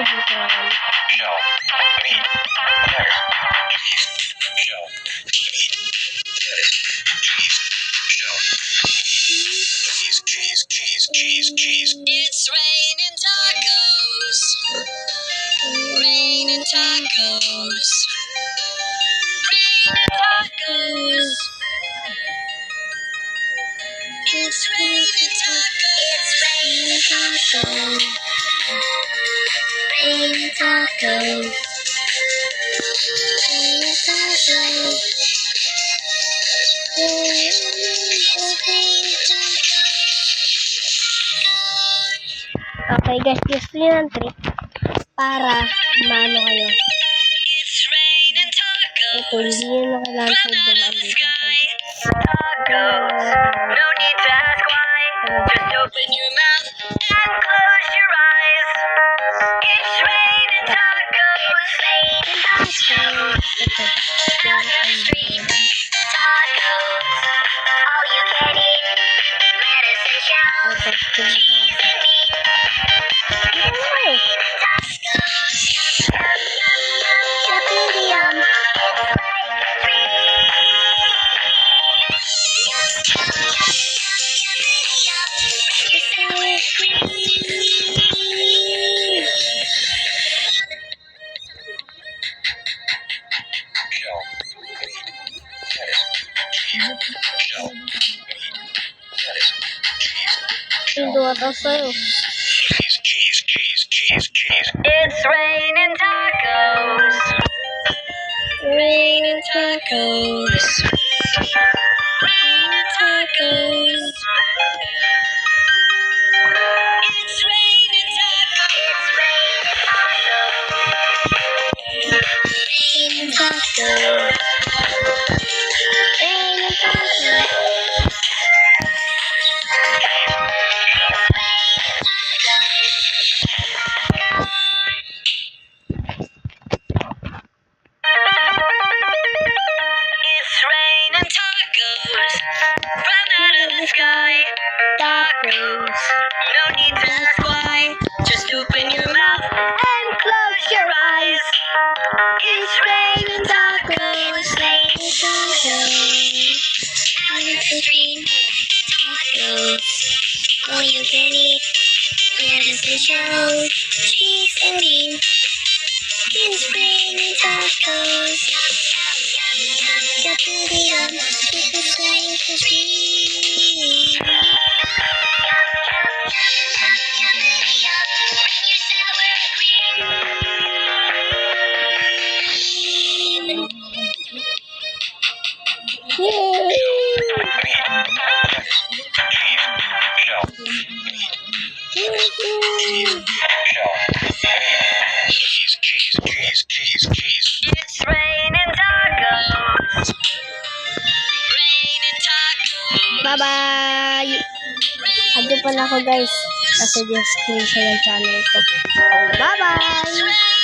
Subutron. Shell, meat, lettuce, cheese, shell, meat, lettuce, cheese, shell, cheese. It's raining tacos. Raining tacos. Raining tacos. It's raining tacos. Raining tacos. Raining tacos. Okay guys, gusto nyo ng trick para maano kayo. It's raining tacos. Ito, hindi nyo na kailangan sa dumaan dito. Tacos. No need to ask why. Just open your mouth and close your eyes. It's raining tacos. Raining tacos. Ito. Down your street. Tacos. All you can eat. Lettuce and shell. Ito. Cheese and meat. It's raining tacos. Yum, yum, yum, yummity, yum. It's like a dream. Yum, yum, yummity, yum. It's sour cream. Shell, meat, lettuce, cheese, shell, meat, lettuce, cheese, Hindi ata sa'yo. cheese. It's raining tacos. Raining tacos. Raining tacos. It's raining tacos. Raining tacos. Raining tacos. It's raining tacos from out of the sky. Tacos. No need to ask why. Just open your mouth and close your eyes. It's raining tacos. Raining tacos. On the street. Tacos. All you can eat. Lettuce and shell. Cheese and meat. It's raining tacos. Yum, it's like a dream. Bring your sour cream. Yay! Cheese. It's raining tacos. Raining tacos. Bye-bye! Ando pala ako guys. Kasi just screenshot ng channel ko. Bye-bye!